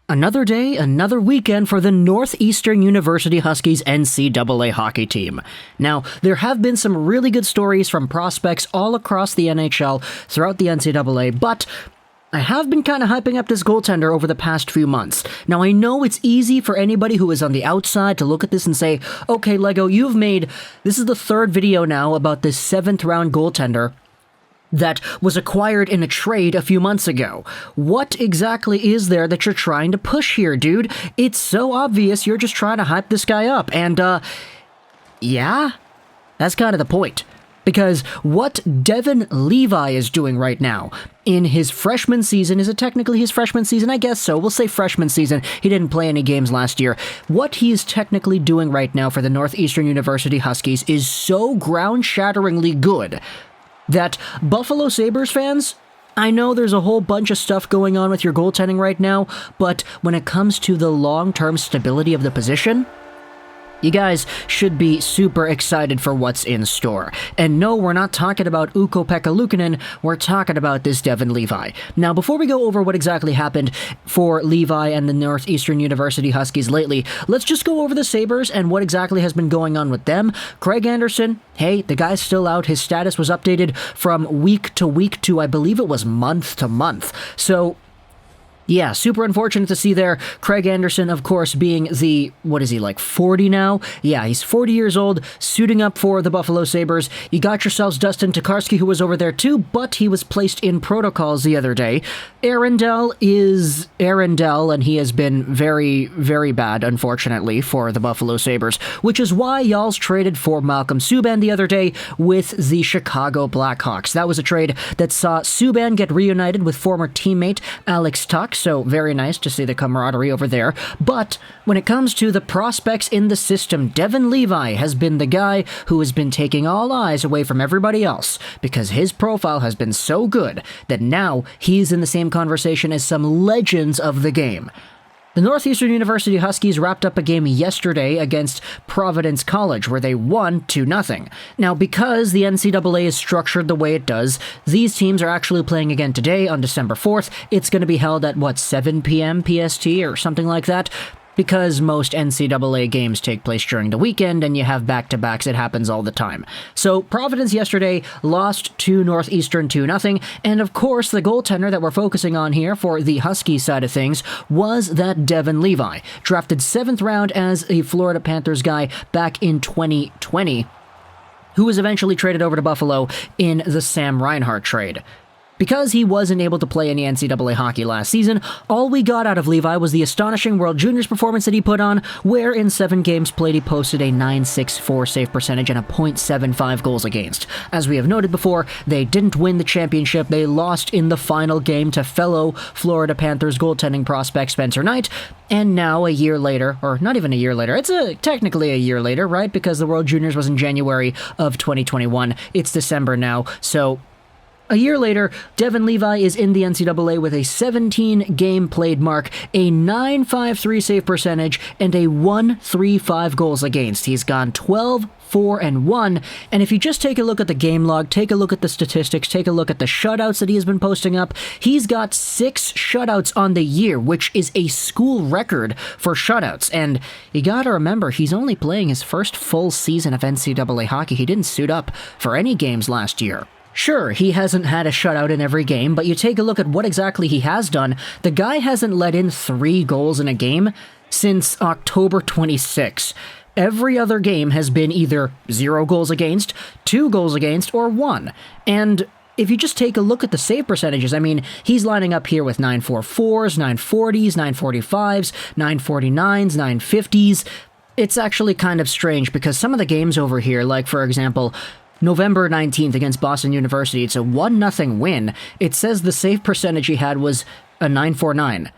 Another day, another weekend for the Northeastern University Huskies NCAA hockey team. Now, there have been some really good stories from prospects all across the NHL throughout the NCAA, but I have been kind of hyping up this goaltender over the past few months. Now, I know it's easy for anybody who is on the outside to look at this and say, okay, Lego, this is the third video now about this 7th round goaltender that was acquired in a trade a few months ago. What exactly is there that you're trying to push here, dude? It's so obvious you're just trying to hype this guy up. And, yeah, that's kind of the point. Because what Devon Levi is doing right now in his freshman season, is it technically his freshman season? I guess so. We'll say freshman season. He didn't play any games last year. What he is technically doing right now for the Northeastern University Huskies is so ground-shatteringly good that Buffalo Sabres fans, I know there's a whole bunch of stuff going on with your goaltending right now, but when it comes to the long-term stability of the position, you guys should be super excited for what's in store. And no, we're not talking about Ukko-Pekka Luukkonen, we're talking about this Devon Levi. Now, before we go over what exactly happened for Levi and the Northeastern University Huskies lately, let's just go over the Sabres and what exactly has been going on with them. Craig Anderson, hey, the guy's still out. His status was updated from week to week to, I believe it was month to month. So, yeah, super unfortunate to see there. Craig Anderson, of course, being the, 40 now? Yeah, he's 40 years old, suiting up for the Buffalo Sabres. You got yourselves Dustin Tokarski, who was over there too, but he was placed in protocols the other day. Arundel is Arundel, and he has been very, very bad, unfortunately, for the Buffalo Sabres, which is why y'all's traded for Malcolm Subban the other day with the Chicago Blackhawks. That was a trade that saw Subban get reunited with former teammate Alex Tuck, so very nice to see the camaraderie over there. But when it comes to the prospects in the system, Devon Levi has been the guy who has been taking all eyes away from everybody else because his profile has been so good that now he's in the same conversation as some legends of the game. The Northeastern University Huskies wrapped up a game yesterday against Providence College where they won 2-0. Now, because the NCAA is structured the way it does, these teams are actually playing again today on December 4th. It's going to be held at, 7 p.m. PST or something like that? Because most NCAA games take place during the weekend and you have back-to-backs, it happens all the time. So Providence yesterday lost to Northeastern 2-0, and of course the goaltender that we're focusing on here for the Huskies side of things was that Devon Levi, drafted 7th round as a Florida Panthers guy back in 2020, who was eventually traded over to Buffalo in the Sam Reinhart trade. Because he wasn't able to play any NCAA hockey last season, all we got out of Levi was the astonishing World Juniors performance that he put on, where in 7 games played he posted a .964 save percentage and a .75 goals against. As we have noted before, they didn't win the championship, they lost in the final game to fellow Florida Panthers goaltending prospect Spencer Knight, and now a year later, or not even a year later, it's technically a year later, right? Because the World Juniors was in January of 2021, it's December now, so a year later, Devon Levi is in the NCAA with a 17-game played mark, a .953 save percentage, and a .135 goals against. He's gone 12-4-1, and if you just take a look at the game log, take a look at the statistics, take a look at the shutouts that he has been posting up, he's got 6 shutouts on the year, which is a school record for shutouts. And you gotta remember, he's only playing his first full season of NCAA hockey. He didn't suit up for any games last year. Sure, he hasn't had a shutout in every game, but you take a look at what exactly he has done. The guy hasn't let in 3 goals in a game since October 26. Every other game has been either 0 goals against, 2 goals against, or 1. And if you just take a look at the save percentages, I mean, he's lining up here with 944s, 940s, 945s, 949s, 950s. It's actually kind of strange because some of the games over here, like for example, November 19th against Boston University, it's a 1-0 win. It says the save percentage he had was a 949.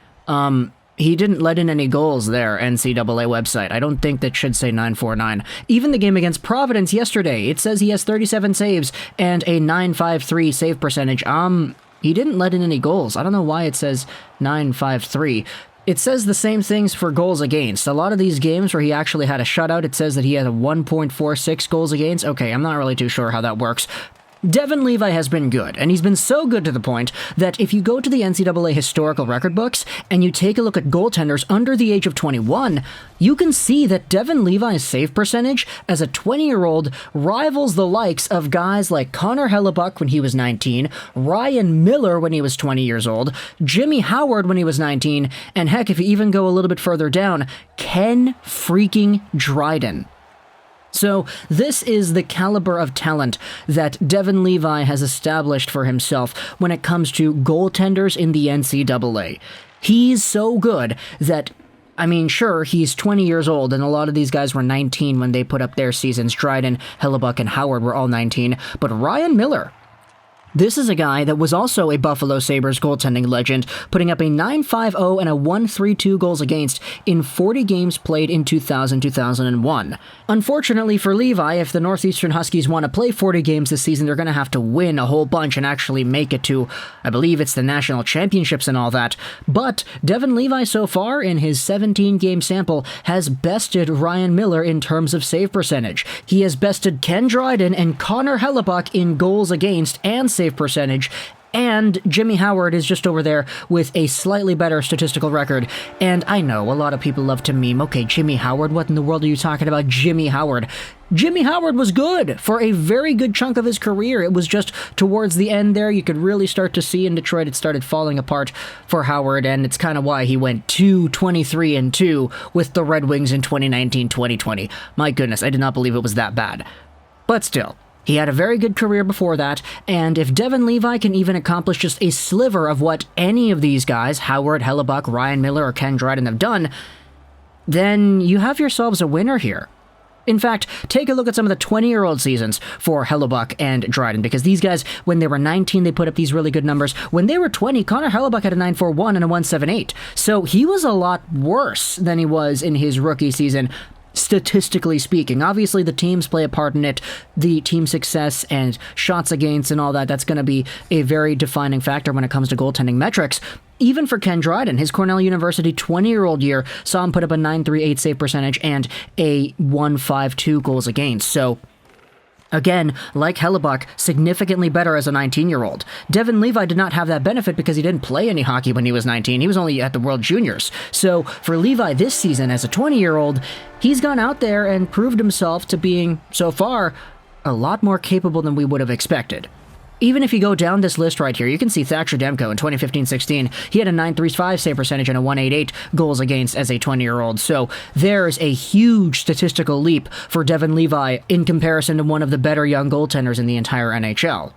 He didn't let in any goals there, NCAA website. I don't think that should say 949. Even the game against Providence yesterday, it says he has 37 saves and a 953 save percentage. He didn't let in any goals. I don't know why it says 953. It says the same things for goals against. A lot of these games where he actually had a shutout, it says that he had a 1.46 goals against. Okay, I'm not really too sure how that works. Devon Levi has been good, and he's been so good to the point that if you go to the NCAA historical record books and you take a look at goaltenders under the age of 21, you can see that Devon Levi's save percentage as a 20-year-old rivals the likes of guys like Connor Hellebuyck when he was 19, Ryan Miller when he was 20 years old, Jimmy Howard when he was 19, and heck, if you even go a little bit further down, Ken freaking Dryden. So this is the caliber of talent that Devon Levi has established for himself when it comes to goaltenders in the NCAA. He's so good that, I mean, sure, he's 20 years old, and a lot of these guys were 19 when they put up their seasons. Dryden, Hellebuyck, and Howard were all 19, but Ryan Miller, this is a guy that was also a Buffalo Sabres goaltending legend, putting up a .950 and a .132 goals against in 40 games played in 2000-2001. Unfortunately for Levi, if the Northeastern Huskies want to play 40 games this season, they're going to have to win a whole bunch and actually make it to, I believe it's the national championships and all that. But Devon Levi so far in his 17-game sample has bested Ryan Miller in terms of save percentage. He has bested Ken Dryden and Connor Hellebuyck in goals against and save percentage, and Jimmy Howard is just over there with a slightly better statistical record. And I know a lot of people love to meme, okay, Jimmy Howard, what in the world are you talking about, Jimmy Howard? Jimmy Howard was good for a very good chunk of his career. It was just towards the end there, you could really start to see in Detroit it started falling apart for Howard, and it's kind of why he went 2-23-2 with the Red Wings in 2019-2020. My goodness, I did not believe it was that bad. But still, he had a very good career before that, and if Devon Levi can even accomplish just a sliver of what any of these guys, Howard, Hellebuyck, Ryan Miller, or Ken Dryden, have done, then you have yourselves a winner here. In fact, take a look at some of the 20-year-old seasons for Hellebuyck and Dryden, because these guys, when they were 19, they put up these really good numbers. When they were 20, Connor Hellebuyck had a .941 and a .178, so he was a lot worse than he was in his rookie season, statistically speaking. Obviously, the teams play a part in it. The team success and shots against and all that, that's going to be a very defining factor when it comes to goaltending metrics. Even for Ken Dryden, his Cornell University 20-year-old year saw him put up a .938 save percentage and a .152 goals against. So, again, like Hellebuyck, significantly better as a 19-year-old. Devon Levi did not have that benefit because he didn't play any hockey when he was 19. He was only at the World Juniors. So for Levi this season as a 20-year-old, he's gone out there and proved himself to being, so far, a lot more capable than we would have expected. Even if you go down this list right here, you can see Thatcher Demko in 2015-16. He had a .935 save percentage and a .188 goals against as a 20-year-old. So there's a huge statistical leap for Devon Levi in comparison to one of the better young goaltenders in the entire NHL.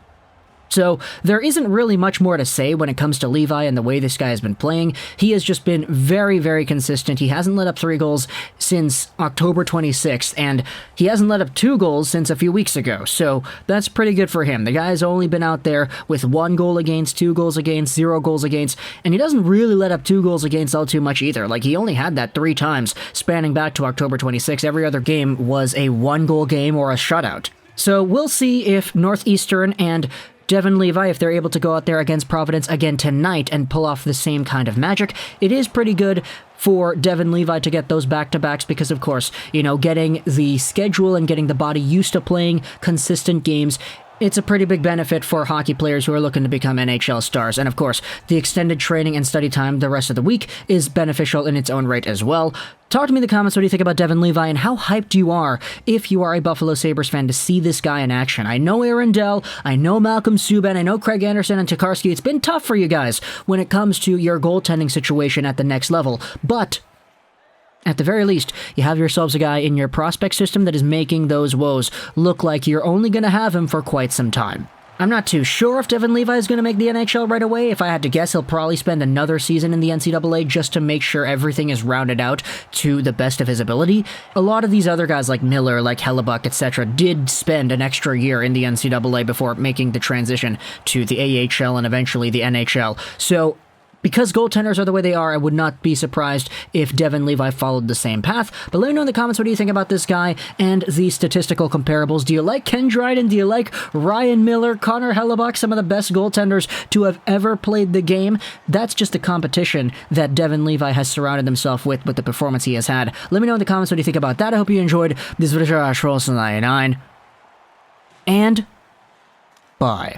So there isn't really much more to say when it comes to Levi and the way this guy has been playing. He has just been very, very consistent. He hasn't let up 3 goals since October 26th, and he hasn't let up 2 goals since a few weeks ago. So that's pretty good for him. The guy's only been out there with 1 goal against, 2 goals against, 0 goals against, and he doesn't really let up 2 goals against all too much either. Like, he only had that 3 times spanning back to October 26th. Every other game was a 1-goal game or a shutout. So we'll see if Northeastern and Devon Levi, if they're able to go out there against Providence again tonight and pull off the same kind of magic. It is pretty good for Devon Levi to get those back-to-backs because, of course, you know, getting the schedule and getting the body used to playing consistent games, it's a pretty big benefit for hockey players who are looking to become NHL stars. And of course, the extended training and study time the rest of the week is beneficial in its own right as well. Talk to me in the comments what do you think about Devon Levi and how hyped you are if you are a Buffalo Sabres fan to see this guy in action. I know Aaron Dell, I know Malcolm Subban, I know Craig Anderson and Tokarski. It's been tough for you guys when it comes to your goaltending situation at the next level, but at the very least, you have yourselves a guy in your prospect system that is making those woes look like you're only going to have him for quite some time. I'm not too sure if Devon Levi is going to make the NHL right away. If I had to guess, he'll probably spend another season in the NCAA just to make sure everything is rounded out to the best of his ability. A lot of these other guys like Miller, like Hellebuyck, etc. did spend an extra year in the NCAA before making the transition to the AHL and eventually the NHL. So because goaltenders are the way they are, I would not be surprised if Devon Levi followed the same path. But let me know in the comments what do you think about this guy and the statistical comparables. Do you like Ken Dryden? Do you like Ryan Miller, Connor Hellebuyck, some of the best goaltenders to have ever played the game? That's just the competition that Devon Levi has surrounded himself with the performance he has had. Let me know in the comments what do you think about that. I hope you enjoyed this video. And Bye.